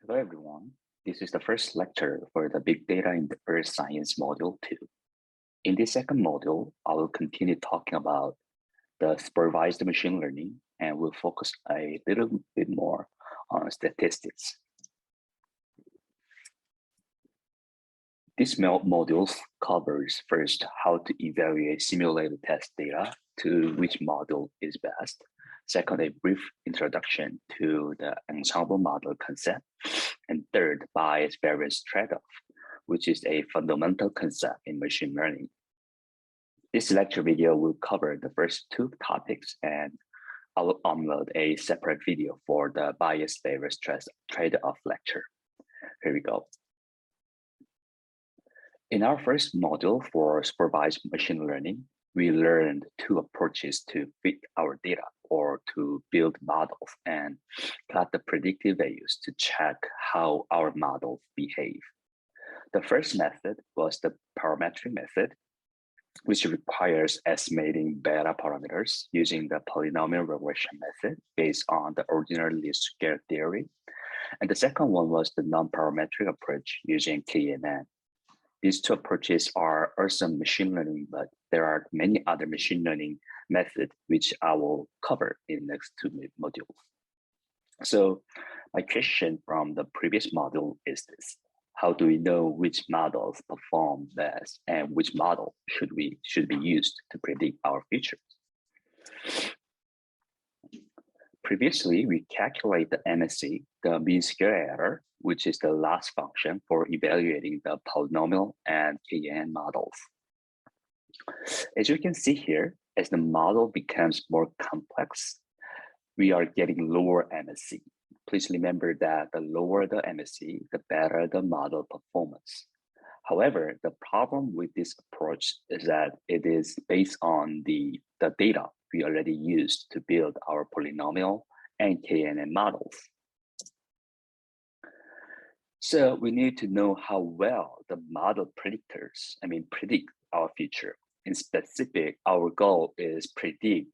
Hello, everyone. This is the first lecture for the Big Data in the Earth Science Module 2. In this second module, I will continue talking about the supervised machine learning and will focus a little bit more on statistics. This module covers first how to evaluate simulated test data to which model is best. Second, a brief introduction to the ensemble model concept. And third, bias variance trade-off, which is a fundamental concept in machine learning. This lecture video will cover the first two topics, and I will upload a separate video for the bias variance trade-off lecture. Here we go. In our first module for supervised machine learning, we learned two approaches to fit our data or to build models and plot the predictive values to check how our models behave. The first method was the parametric method, which requires estimating beta parameters using the polynomial regression method based on the ordinary least square theory. And the second one was the non-parametric approach using KNN. These two approaches are also machine learning, but there are many other machine learning methods which I will cover in the next two modules. So my question from the previous module is this: how do we know which models perform best and which model should be used to predict our futures? Previously, we calculate the MSE, the mean square error, which is the last function for evaluating the polynomial and KN models. As you can see here, as the model becomes more complex, we are getting lower MSE. Please remember that the lower the MSE, the better the model performance. However, the problem with this approach is that it is based on the data we already used to build our polynomial and KNN models. So we need to know how well the model predictors, predict our future. In specific, our goal is prediction.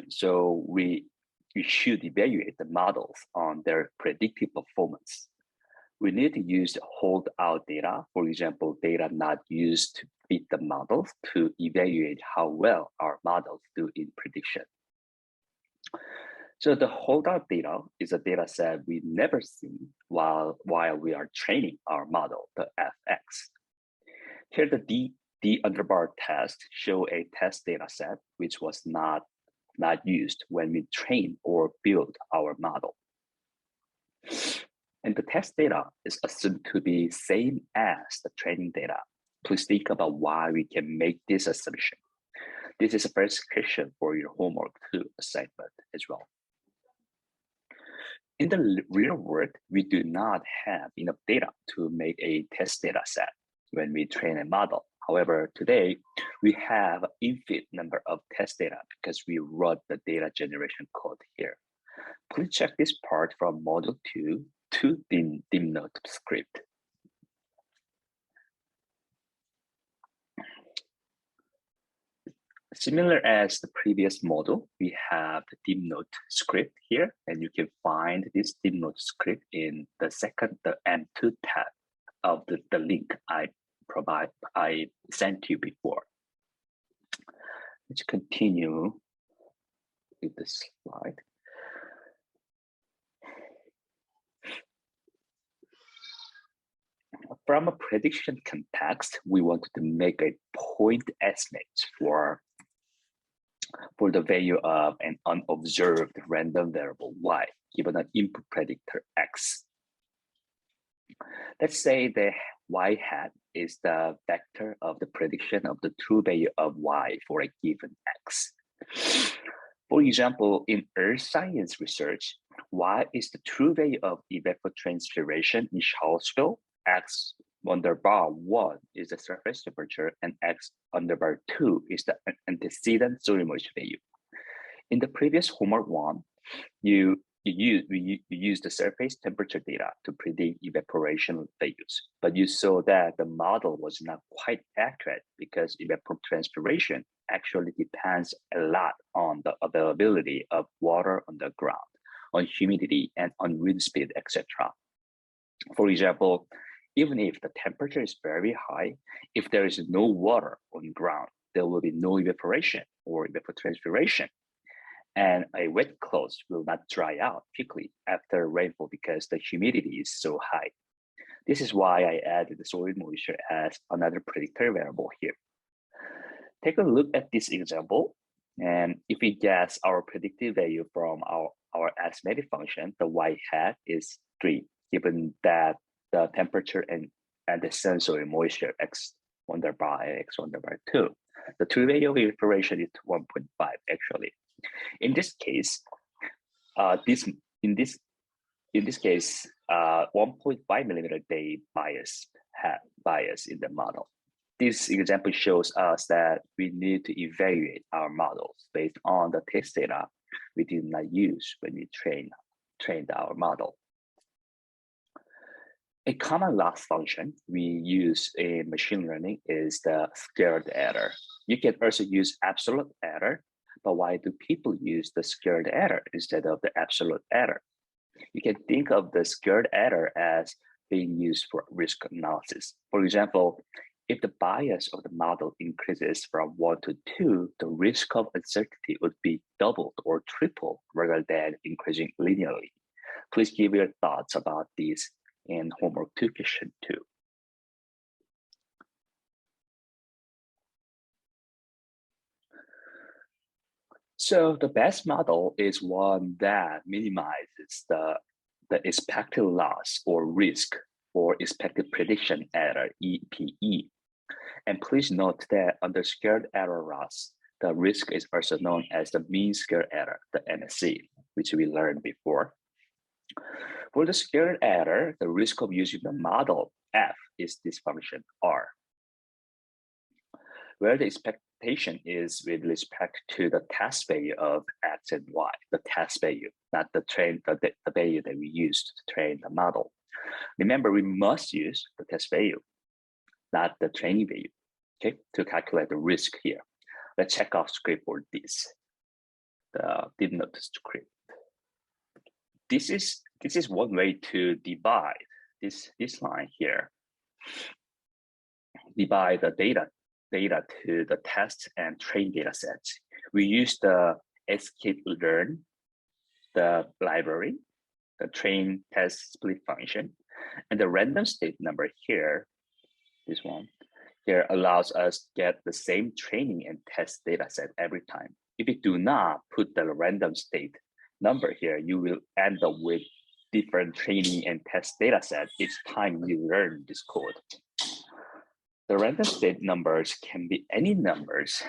So we should evaluate the models on their predictive performance. We need to use holdout data, for example, data not used to fit the models, to evaluate how well our models do in prediction. So the holdout data is a data set we never see while we are training our model, the FX. Here, the D underbar test show a test data set which was not used when we train or build our model. And the test data is assumed to be same as the training data. Please think about why we can make this assumption. This is the first question for your homework 2 assignment as well. In the real world, we do not have enough data to make a test data set when we train a model. However, today, we have an infinite number of test data because we wrote the data generation code here. Please check this part from module 2 to denote script. Similar as the previous model, we have the denote script here, and you can find this denote script in the M2 tab of the link I sent to you before. Let's continue with the slide. From a prediction context, we wanted to make a point estimate for the value of an unobserved random variable y given an input predictor x. Let's say the y hat is the vector of the prediction of the true value of y for a given x. For example, in earth science research, y is the true value of evapotranspiration in Charlottesville, x under bar 1 is the surface temperature, and x under bar 2 is the antecedent soil moisture value. In the previous homework 1, we used the surface temperature data to predict evaporation values, but you saw that the model was not quite accurate because evapotranspiration actually depends a lot on the availability of water on the ground. on humidity, and on wind speed, etc. For example, even if the temperature is very high, if there is no water on ground, there will be no evaporation or evapotranspiration. And a wet cloth will not dry out quickly after rainfall because the humidity is so high. This is why I added the soil moisture as another predictor variable here. Take a look at this example. And if we guess our predictive value from our estimated function, the y hat is 3, given that the temperature and the sensor moisture x1 by x1 by 2. The true value of evaporation is 1.5 actually. In this case, 1.5 millimeter day bias in the model. This example shows us that we need to evaluate our models based on the test data we did not use when we trained our model. A common loss function we use in machine learning is the squared error. You can also use absolute error, but why do people use the squared error instead of the absolute error? You can think of the squared error as being used for risk analysis. For example, if the bias of the model increases from 1 to 2, the risk of uncertainty would be doubled or tripled rather than increasing linearly. Please give your thoughts about this in homework 2 question 2. So the best model is one that minimizes the expected loss or risk or expected prediction error, EPE. And please note that under squared error loss, the risk is also known as the mean square error, the MSE, which we learned before. For the squared error, the risk of using the model F is this function R, where the expectation is with respect to the test value of X and Y, the test value, not the value that we used to train the model. Remember, we must use the test value, not the training value, okay, to calculate the risk here. Let's check out script for this. The did not script. This is one way to divide this line here. Divide the data to the test and train data sets. We use the sklearn, the library, the train test split function, and the random state number here, this one here allows us to get the same training and test data set every time. If you do not put the random state number here, you will end up with different training and test data set each time you learn this code. The random state numbers can be any numbers.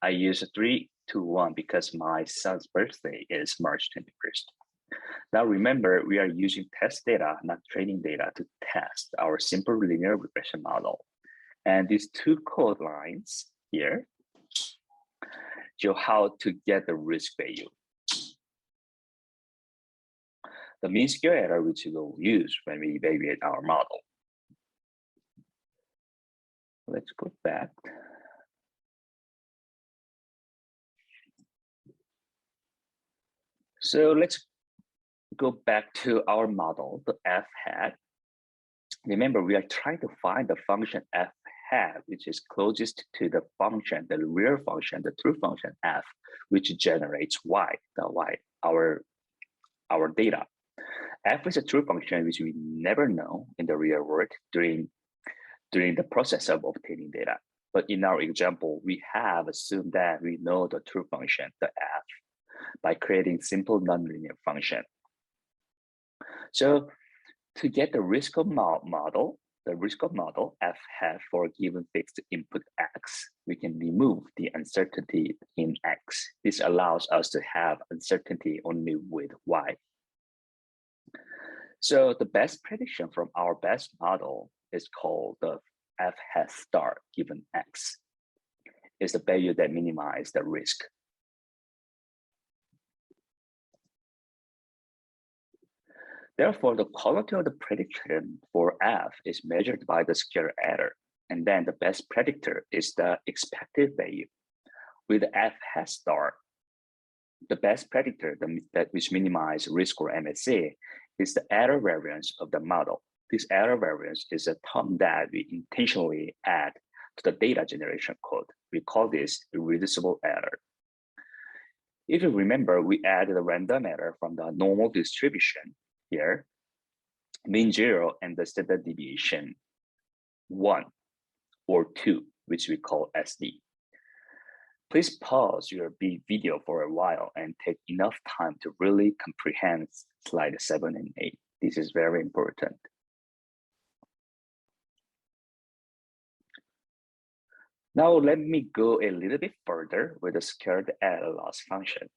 I use 3 to 1 because my son's birthday is March 21st. Now remember, we are using test data, not training data, to test our simple linear regression model. And these two code lines here show how to get the risk value. The mean square error, which we will use when we evaluate our model. Let's go back. So let's go back to our model, the f hat. Remember, we are trying to find the function f hat, which is closest to the function, the real function, the true function f, which generates y, our data. F is a true function which we never know in the real world during the process of obtaining data. But in our example, we have assumed that we know the true function, the f, by creating simple nonlinear function. So to get the risk of model f hat for a given fixed input x, we can remove the uncertainty in x. This allows us to have uncertainty only with y. So the best prediction from our best model is called the f hat star given x. It's the value that minimizes the risk. Therefore, the quality of the prediction for f is measured by the square error, and then the best predictor is the expected value. With f hat star, The best predictor that which minimize risk or MSA is the error variance of the model. This error variance is a term that we intentionally add to the data generation code. We call this irreducible error. If you remember, we added a random error from the normal distribution here, mean 0 and the standard deviation 1 or 2, which we call SD. Please pause your video for a while and take enough time to really comprehend slide 7 and 8. This is very important. Now let me go a little bit further with the scared error loss function.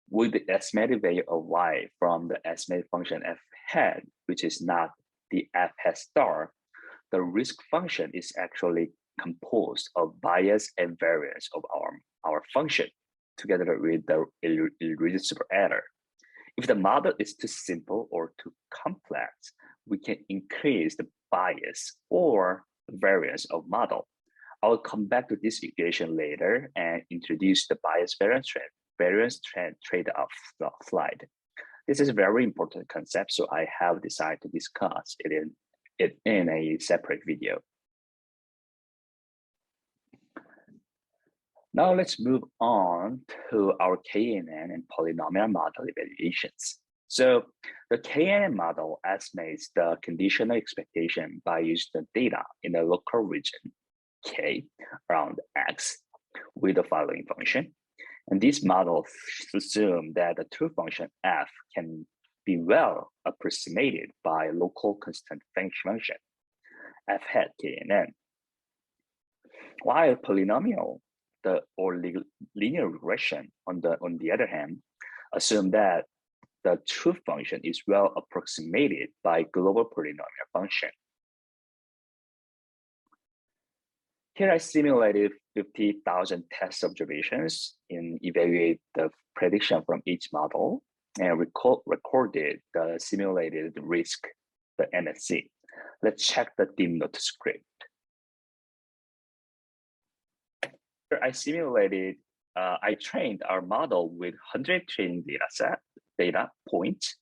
With the estimated value of y from the estimated function f hat, which is not the f hat star, the risk function is actually composed of bias and variance of our function together with the irreducible error. If the model is too simple or too complex, we can increase the bias or variance of model. I will come back to this equation later and introduce the bias variance trend trade-off slide. This is a very important concept, so I have decided to discuss it in a separate video. Now let's move on to our KNN and polynomial model evaluations. So the KNN model estimates the conditional expectation by using the data in the local region K around X with the following function. And this model assumes that the true function f can be well approximated by local constant function f hat KNN. While polynomial or linear regression on the other hand assume that the true function is well approximated by global polynomial function. Here I simulated 50,000 test observations and evaluate the prediction from each model and recorded the simulated risk, the MSC. Let's check the dim note script. Here I trained our model with 100 training data points.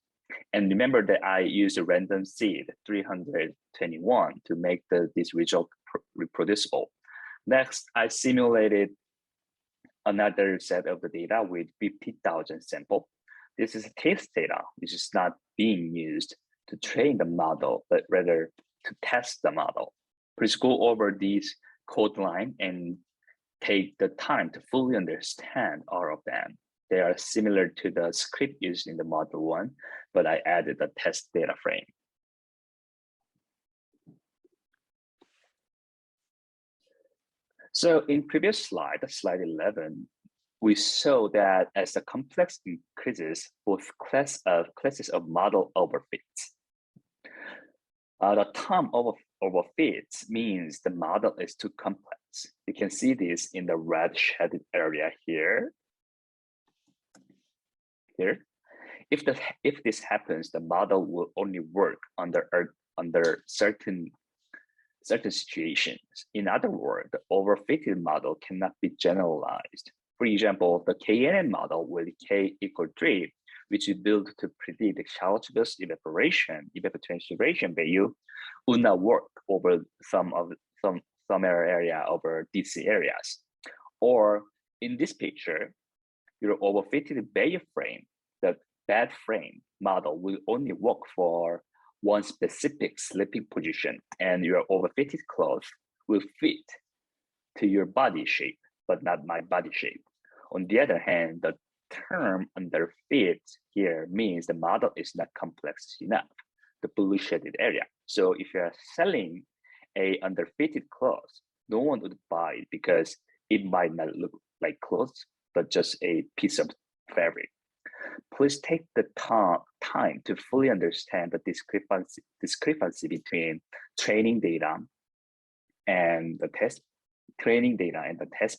And remember that I used a random seed 321 to make this result reproducible. Next, I simulated another set of the data with 50,000 sample. This is test data, which is not being used to train the model, but rather to test the model. Please go over these code line and take the time to fully understand all of them. They are similar to the script used in the model 1, but I added the test data frame. So in previous slide 11, we saw that as the complex increases, both classes of model overfits. The term overfits means the model is too complex. You can see this in the red shaded area here. If this happens, the model will only work under certain situations. In other words, the overfitted model cannot be generalized. For example, the KNN model with K equal 3, which is built to predict the Charles-Bill's evapotranspiration value, would not work over some area over DC areas. Or in this picture, your overfitted value frame, the bad frame model will only work for one specific sleeping position, and your overfitted clothes will fit to your body shape, but not my body shape. On the other hand, the term underfit here means the model is not complex enough, the blue shaded area. So if you're selling a underfitted clothes, no one would buy it because it might not look like clothes, but just a piece of fabric. Please take the time to fully understand the discrepancy between training data and the test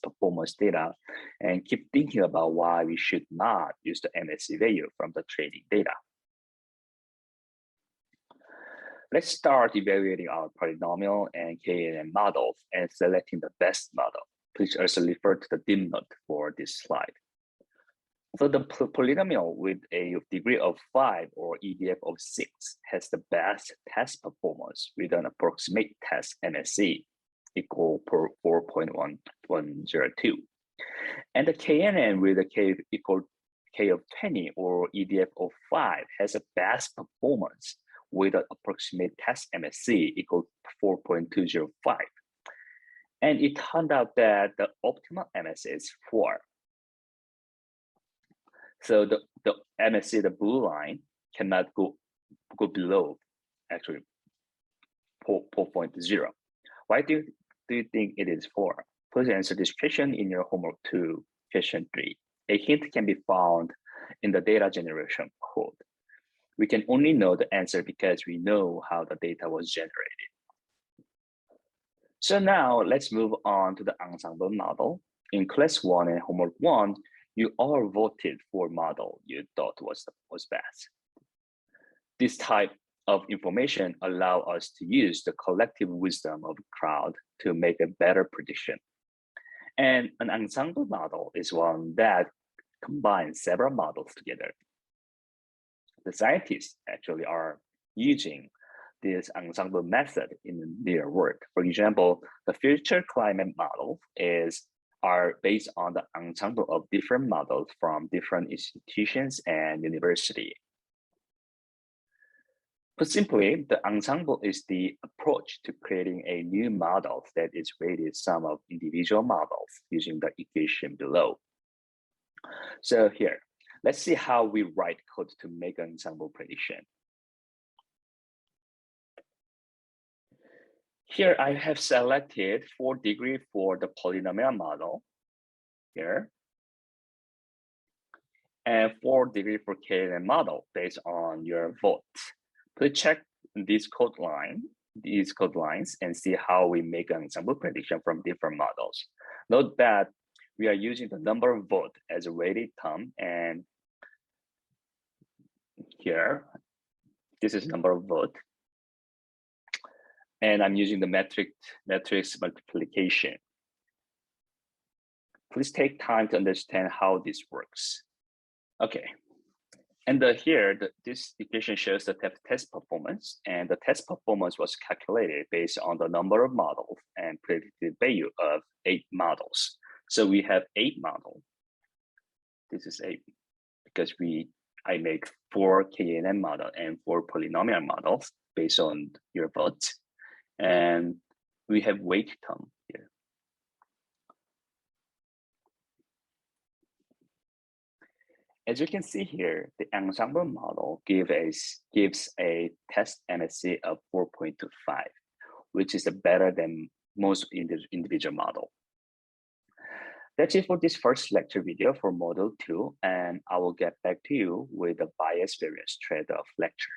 performance data, and keep thinking about why we should not use the MSC value from the training data. Let's start evaluating our polynomial and KNN models and selecting the best model. Please also refer to the dim note for this slide. So the polynomial with a degree of 5 or EDF of 6 has the best test performance with an approximate test MSE equal 4.1102. And the KNN with a K equal K of 20 or EDF of 5 has a best performance with an approximate test MSE equal 4.205. And it turned out that the optimal MSE is 4. So the MSE, the blue line, cannot go below actually 4.0. Why do you think it is 4? Please answer this question in your homework 2, question 3. A hint can be found in the data generation code. We can only know the answer because we know how the data was generated. So now let's move on to the ensemble model. In class 1 and homework 1, you all voted for model you thought was best. This type of information allow us to use the collective wisdom of the crowd to make a better prediction. And an ensemble model is one that combines several models together. The scientists actually are using this ensemble method in their work. For example, the future climate model are based on the ensemble of different models from different institutions and universities. Put simply, the ensemble is the approach to creating a new model that is weighted sum of individual models using the equation below. So here, let's see how we write code to make an ensemble prediction. Here I have selected 4 degrees for the polynomial model here, and 4 degrees for KNN model based on your vote. Please check these code lines and see how we make an ensemble prediction from different models. Note that we are using the number of votes as a weighted term, and here, this is number of votes. And I'm using the matrix multiplication. Please take time to understand how this works. Okay, and this equation shows the test performance, and the test performance was calculated based on the number of models and predicted value of 8 models. So we have 8 models. This is 8 because I make 4 KNN model and 4 polynomial models based on your votes. And we have weight term here. As you can see here, the ensemble model gives a test MSE of 4.25, which is better than most individual model. That's it for this first lecture video for Model 2, and I will get back to you with the bias variance trade-off lecture.